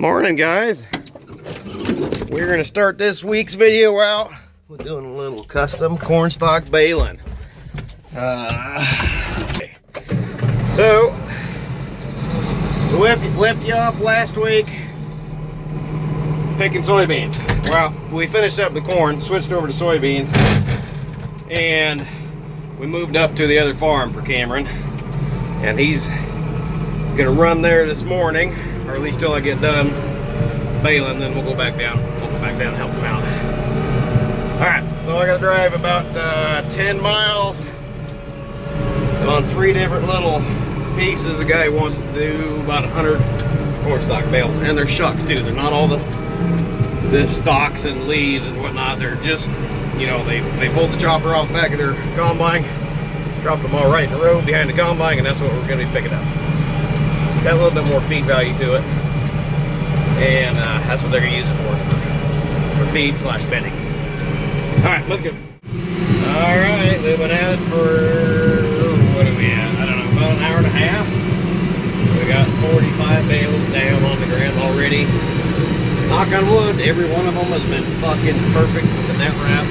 Morning, guys. We're gonna start this week's video out. We're doing a little custom corn stalk baling. So we left you off last week picking soybeans. Well, we finished up the corn, switched over to soybeans, and we moved up to the other farm for Cameron, and he's gonna run there this morning, or at least till I get done baling. Then we'll go back down. And help him out. All right, so I gotta drive about 10 miles on 3 different little pieces. The guy wants to do about 100 corn stalk bales, and they're shucks too. They're not all the stalks and leaves and whatnot. They're just, you know, they pulled the chopper off the back of their combine, dropped them all right in the road behind the combine, and that's what we're gonna be picking up. Got a little bit more feed value to it, and that's what they're gonna use it for feed / bedding. All right, let's go. All right, we've been at it for, what are we at? I don't know, about an hour and a half. We got 45 bales down on the ground already. Knock on wood, every one of them has been fucking perfect with the net wrap.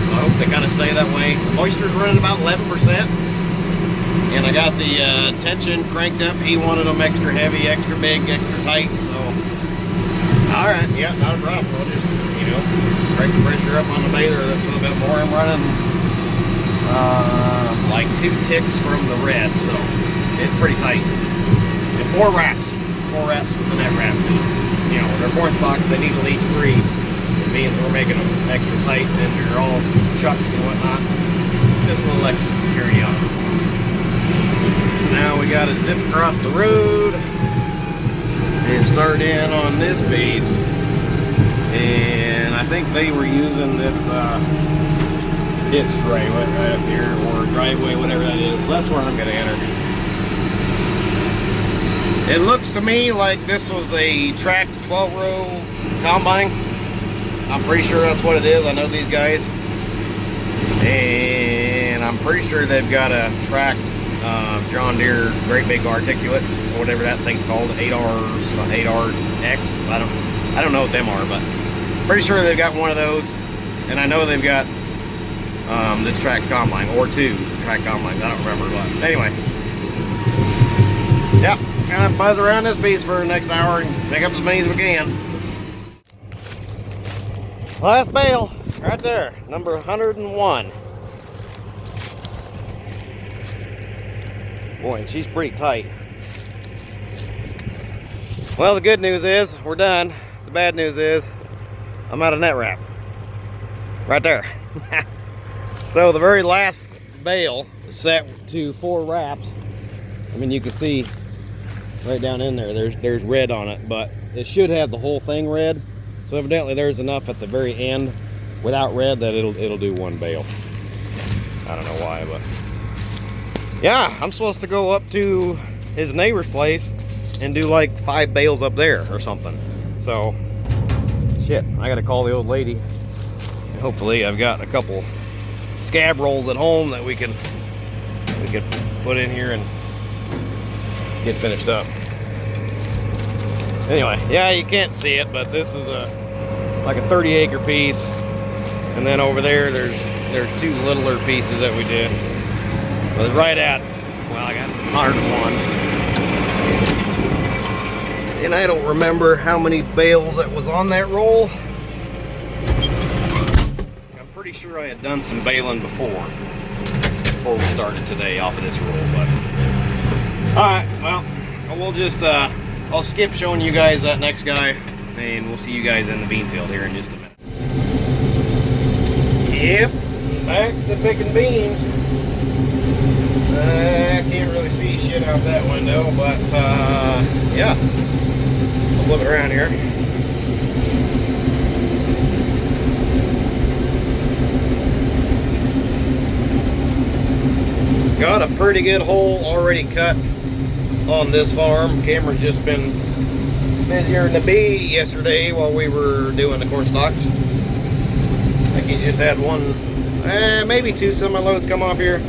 So I hope they kind of stay that way. The moisture's running about 11%. And I got the tension cranked up. He wanted them extra heavy, extra big, extra tight. So, all right, yeah, not a problem. We'll just, you know, crank the pressure up on the baler a little bit more. I'm running like 2 ticks from the red, so it's pretty tight. And 4 wraps with the net wrap. You know, they're corn stalks, they need at least 3. It means we're making them extra tight, and they're all shucks and whatnot. Just a little extra security on them. Now we got to zip across the road and start in on this piece. And I think they were using this ditch right up here, or driveway, whatever that is. So that's where I'm going to enter. It looks to me like this was a tracked 12-row combine. I'm pretty sure that's what it is. I know these guys. And I'm pretty sure they've got a tracked John Deere great big articulate, or whatever that thing's called, 8RX. I don't know what them are, but pretty sure they've got one of those. And I know they've got this tracked combine, or 2 tracked combines. I don't remember, but anyway. Yep, kind of buzz around this piece for the next hour and pick up as many as we can. Last bale, right there, number 101. Boy, and she's pretty tight. Well, the good news is we're done. The bad news is I'm out of net wrap. Right there. So the very last bale is set to 4 wraps. I mean, you can see right down in there, there's red on it, but it should have the whole thing red. So evidently there's enough at the very end without red that it'll do 1 bale. I don't know why, but yeah, I'm supposed to go up to his neighbor's place and do like 5 bales up there or something. So, shit, I gotta call the old lady. Hopefully I've got a couple scab rolls at home that we could put in here and get finished up. Anyway, yeah, you can't see it, but this is like a 30-acre piece. And then over there, there's 2 littler pieces that we did. But it's right at, well, I guess it's 101. And I don't remember how many bales that was on that roll. I'm pretty sure I had done some baling before we started today off of this roll. But all right, well, we'll just I'll skip showing you guys that next guy, and we'll see you guys in the bean field here in just a minute. Yep, back to picking beans. I can't really see shit out that window, but yeah, I'll flip it around here. Got a pretty good hole already cut on this farm. Cameron's just been busier than the bee yesterday while we were doing the corn stalks. I think he's just had 1, maybe 2 semi-loads come off here.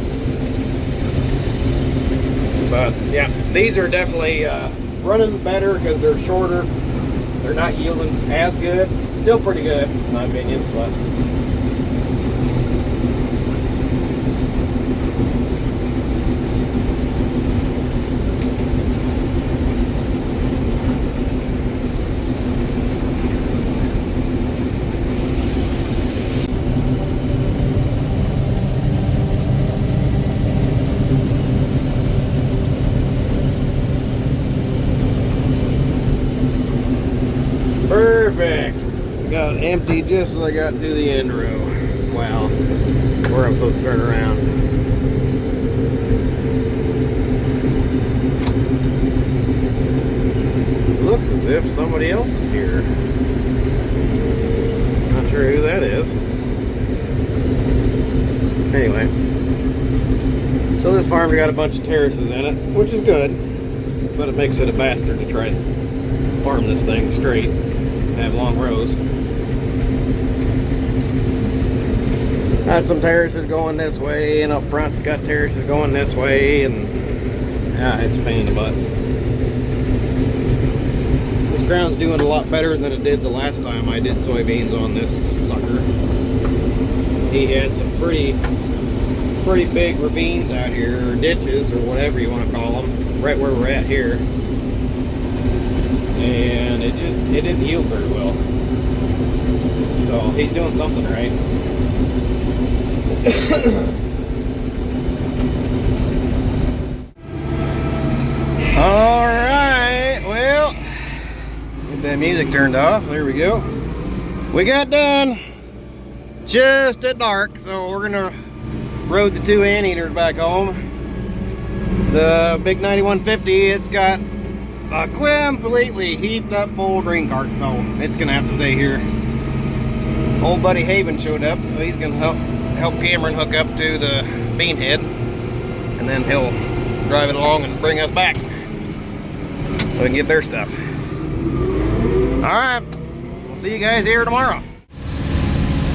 But yeah, these are definitely running better because they're shorter. They're not yielding as good. Still pretty good, in my opinion, but perfect. Got empty just as I got to the end row. Wow. Where I'm supposed to turn around. Looks as if somebody else is here. Not sure who that is. Anyway. So this farm's got a bunch of terraces in it, which is good. But it makes it a bastard to try to farm this thing straight. Have long rows. Got some terraces going this way, and up front it's got terraces going this way, and yeah, it's a pain in the butt. This ground's doing a lot better than it did the last time I did soybeans on this sucker. He had some pretty big ravines out here, or ditches, or whatever you want to call them, right where we're at here. And it didn't yield very well. So he's doing something right. All right, well, get that music turned off. There we go. We got done just at dark, so we're gonna load the 2 anteaters back home. The big 9150, it's got a completely heaped up full grain cart, so it's gonna have to stay here. Old buddy Haven showed up, so he's gonna help Cameron hook up to the bean head, and then he'll drive it along and bring us back so we can get their stuff. All right, we'll see you guys here tomorrow.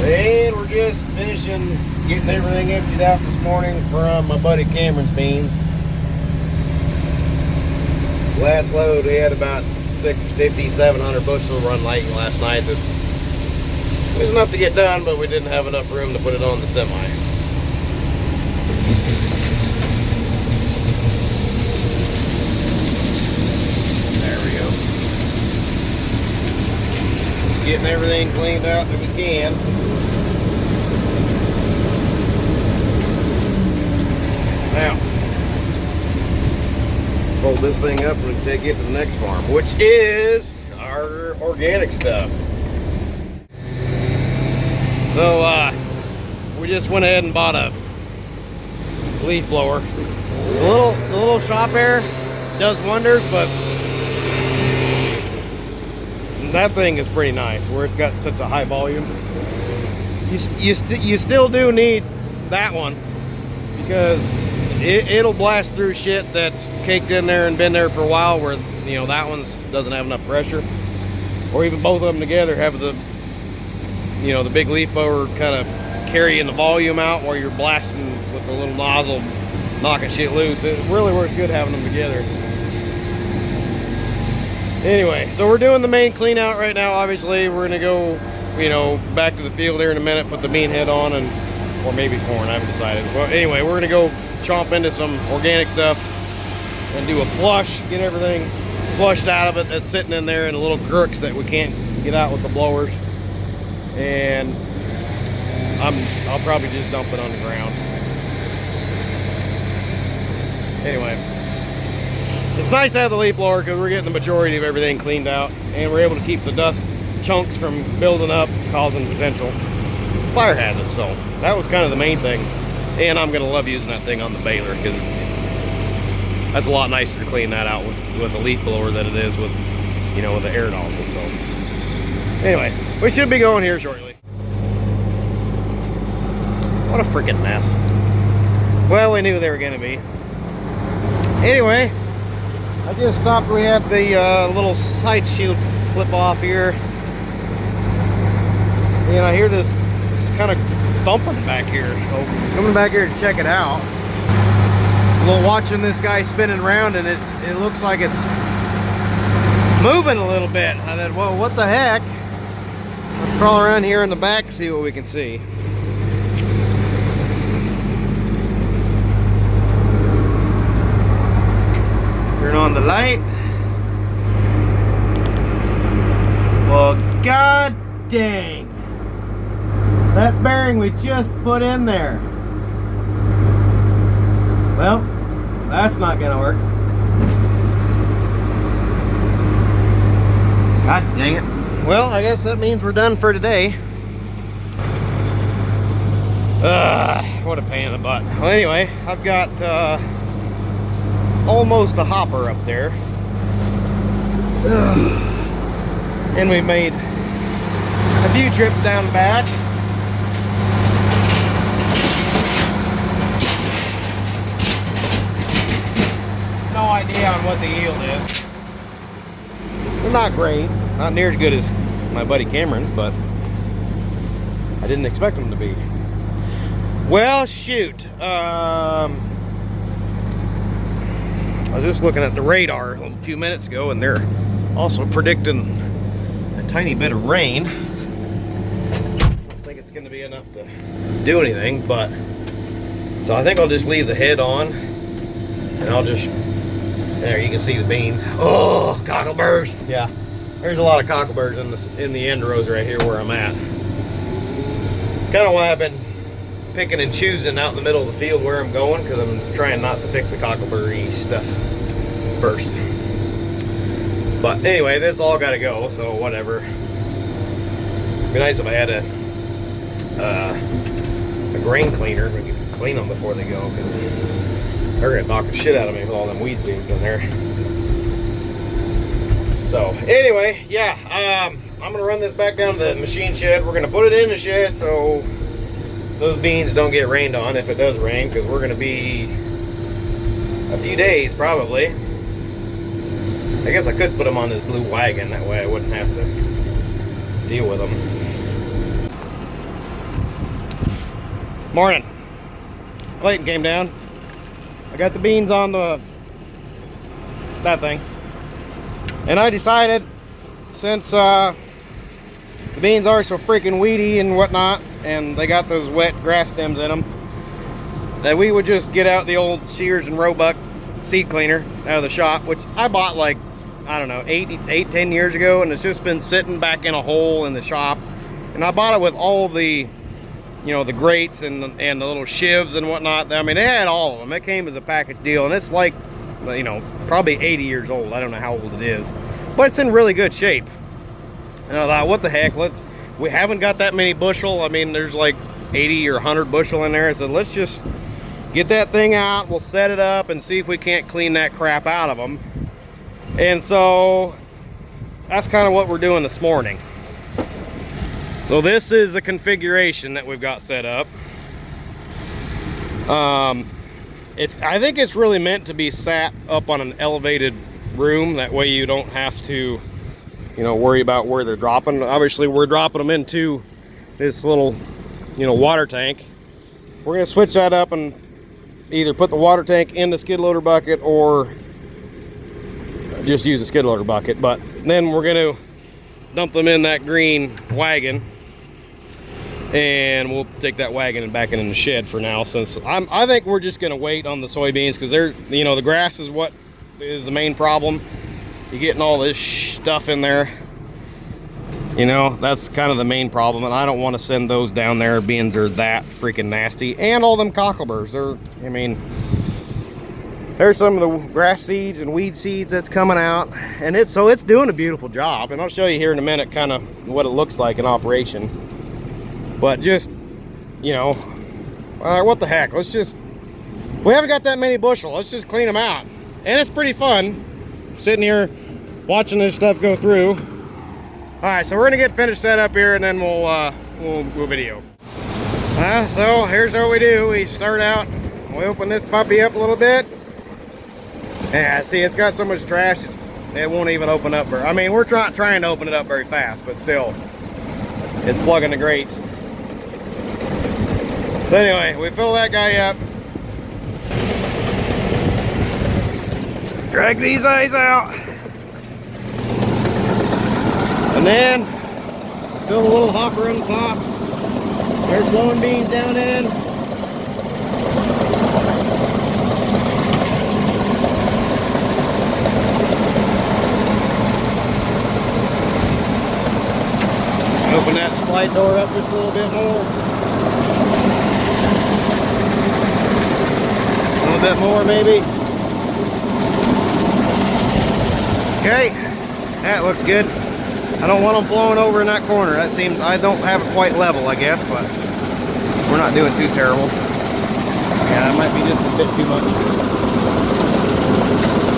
And we're just finishing getting everything emptied out this morning from my buddy Cameron's beans. Last load we had about 650, 700 bushel run late last night. It was enough to get done, but we didn't have enough room to put it on the semi. There we go. Getting everything cleaned out that we can. Now, fold this thing up and take it to the next farm, which is our organic stuff. So we just went ahead and bought a leaf blower. The little shop air does wonders, but that thing is pretty nice where it's got such a high volume. You still do need that one because it'll blast through shit that's caked in there and been there for a while, where that one's doesn't have enough pressure, or even both of them together have the the big leaf blower kind of carrying the volume out while you're blasting with the little nozzle, knocking shit loose. It really works good having them together. Anyway, so we're doing the main clean out right now. Obviously we're gonna go back to the field here in a minute, put the bean head on, or maybe corn, I haven't decided. Well, anyway, we're gonna go chomp into some organic stuff and do a flush, get everything flushed out of it that's sitting in there, and the little crooks that we can't get out with the blowers. And I'll probably just dump it on the ground. Anyway, it's nice to have the leaf blower because we're getting the majority of everything cleaned out, and we're able to keep the dust chunks from building up, causing potential fire hazards. So that was kind of the main thing. And I'm gonna love using that thing on the baler because that's a lot nicer to clean that out with a leaf blower than it is with with the air nozzle. So anyway, we should be going here shortly. What a freaking mess. Well, we knew they were gonna be. Anyway, I just stopped. We had the little side shield flip off here, and I hear this kind of thumping back here. So coming back here to check it out. A little watching this guy spinning around, and it looks like it's moving a little bit. I said, well, what the heck? Let's crawl around here in the back and see what we can see. Turn on the light. Well, god dang. That bearing we just put in there. Well, that's not gonna work. God dang it. Well, I guess that means we're done for today. What a pain in the butt. Well, anyway, I've got almost a hopper up there. And we made a few trips down the back. No idea on what the yield is. They're not great. Not near as good as my buddy Cameron's, but I didn't expect them to be. Well, shoot. I was just looking at the radar a few minutes ago, and they're also predicting a tiny bit of rain. I don't think it's going to be enough to do anything, but so I think I'll just leave the head on, and I'll just, there you can see the beans. Oh, cockleburs. Yeah, there's a lot of cockleburs in the end rows right here where I'm at. Kind of why I've been picking and choosing out in the middle of the field where I'm going, because I'm trying not to pick the cocklebur stuff first. But anyway, this all got to go, so whatever. It'd be nice if I had a grain cleaner. We could clean them before they go, because they're going to knock the shit out of me with all them weed seeds in there. So anyway, yeah, I'm going to run this back down to the machine shed. We're going to put it in the shed so those beans don't get rained on if it does rain, because we're going to be a few days probably. I guess I could put them on this blue wagon, that way I wouldn't have to deal with them. Morning. Clayton came down. I got the beans on that thing, and I decided, since the beans are so freaking weedy and whatnot, and they got those wet grass stems in them, that we would just get out the old Sears and Roebuck seed cleaner out of the shop, which I bought like, I don't know, 10 years ago, and it's just been sitting back in a hole in the shop. And I bought it with all the, you know, the grates and the little shivs and whatnot. I mean, they had all of them. It came as a package deal, and it's like, you know, probably 80 years old. I don't know how old it is, but it's in really good shape. And I thought, what the heck, we haven't got that many bushel. I mean, there's like 80 or 100 bushel in there. I said, let's just get that thing out. We'll set it up and see if we can't clean that crap out of them. And so that's kind of what we're doing this morning. So this is the configuration that we've got set up. I think it's really meant to be sat up on an elevated room. That way you don't have to, you know, worry about where they're dropping. Obviously we're dropping them into this little, you know, water tank. We're going to switch that up and either put the water tank in the skid loader bucket or just use the skid loader bucket. But then we're going to dump them in that green wagon, and we'll take that wagon and back it in the shed for now, since I think we're just going to wait on the soybeans, because they're, you know, the grass is what is the main problem. You're getting all this stuff in there, you know, that's kind of the main problem, and I don't want to send those down there. Beans are that freaking nasty, and all them cockleburs. I mean, there's some of the grass seeds and weed seeds that's coming out, and it's doing a beautiful job. And I'll show you here in a minute kind of what it looks like in operation. But just, you know, what the heck, we haven't got that many bushel. Let's just clean them out. And it's pretty fun sitting here watching this stuff go through. All right, so we're gonna get finished set up here, and then we'll video. So here's what we do. We start out, we open this puppy up a little bit. Yeah, see, it's got so much trash, it won't even open up. I mean, we're trying to open it up very fast, but still, it's plugging the grates. So anyway, we fill that guy up. Drag these eyes out. And then fill the little hopper on the top. There's blowing beans down in. Open that slide door up just a little bit more. A little bit more maybe. Okay, that looks good. I don't want them flowing over in that corner. That seems, I don't have it quite level, I guess, but we're not doing too terrible. Yeah, that might be just a bit too much.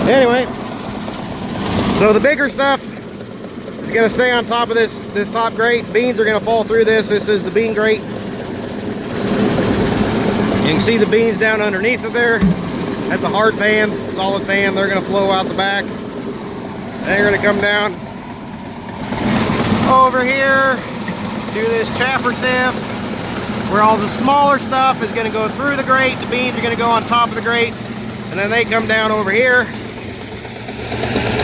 Anyway, so the bigger stuff is going to stay on top of this top grate. Beans are going to fall through this. This is the bean grate. You can see the beans down underneath of there. That's a hard fan, solid fan. They're going to flow out the back. They're going to come down over here to this chaffer sieve where all the smaller stuff is going to go through the grate. The beans are going to go on top of the grate, and then they come down over here,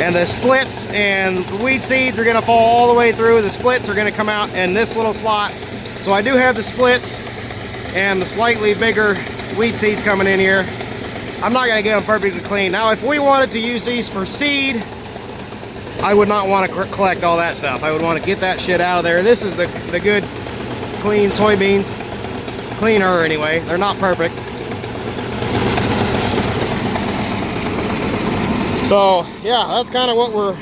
and the splits and the weed seeds are going to fall all the way through. The splits are going to come out in this little slot. So I do have the splits and the slightly bigger weed seeds coming in here. I'm not going to get them perfectly clean. Now if we wanted to use these for seed, I would not want to collect all that stuff. I would want to get that shit out of there. This is the good, clean soybeans. Cleaner anyway. They're not perfect. So yeah, that's kind of what we're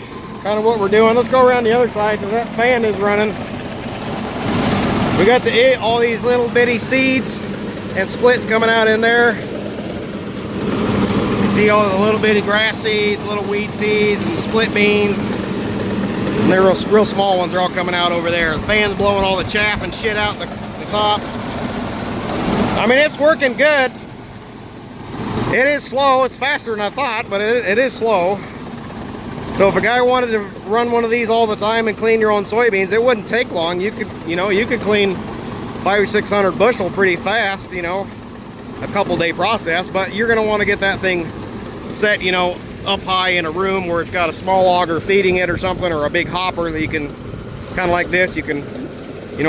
doing. Let's go around the other side because that fan is running. We got all these little bitty seeds and splits coming out in there. You see all the little bitty grass seeds, little weed seeds, and split beans. And they're real small ones are all coming out over there. The fan's blowing all the chaff and shit out the top. I mean, it's working good. It is slow. It's faster than I thought, but it is slow. So if a guy wanted to run one of these all the time and clean your own soybeans, it wouldn't take long. You could clean 500 or 600 bushel pretty fast, a couple day process, but you're going to want to get that thing set, up high in a room where it's got a small auger feeding it or something, or a big hopper that you can, kind of like this, you can,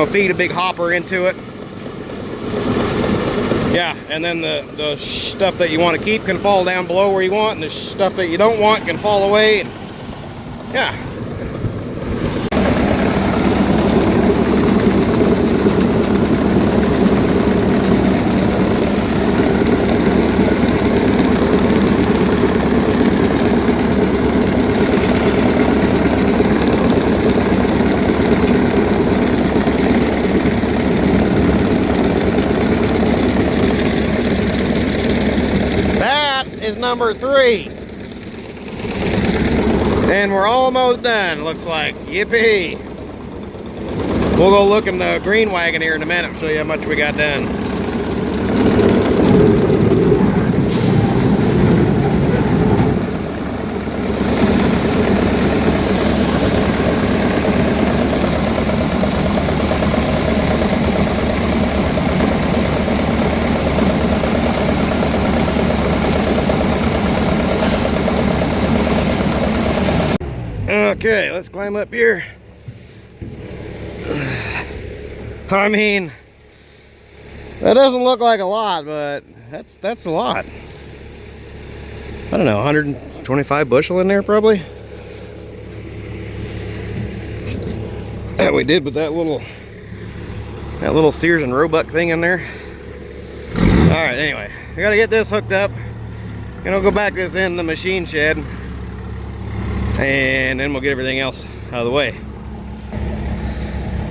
feed a big hopper into it. Yeah, and then the stuff that you want to keep can fall down below where you want, and the stuff that you don't want can fall away. Yeah. Is number 3, and we're almost done, looks like. Yippee. We'll go look in the green wagon here in a minute and show you how much we got done. Okay, let's climb up here. I mean, that doesn't look like a lot, but that's a lot. I don't know, 125 bushel in there probably. That we did with that little Sears and Roebuck thing in there. All right, anyway, we gotta get this hooked up. Gonna go back this in the machine shed, and then we'll get everything else out of the way.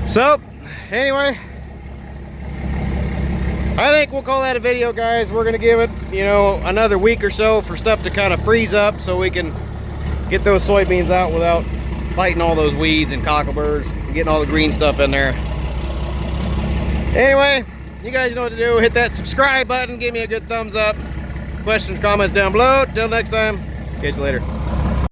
So anyway, I think we'll call that a video, guys. We're gonna give it, another week or so for stuff to kind of freeze up so we can get those soybeans out without fighting all those weeds and cockleburrs and getting all the green stuff in there. Anyway, you guys know what to do. Hit that subscribe button, give me a good thumbs up. Questions, comments down below. Till next time, catch you later.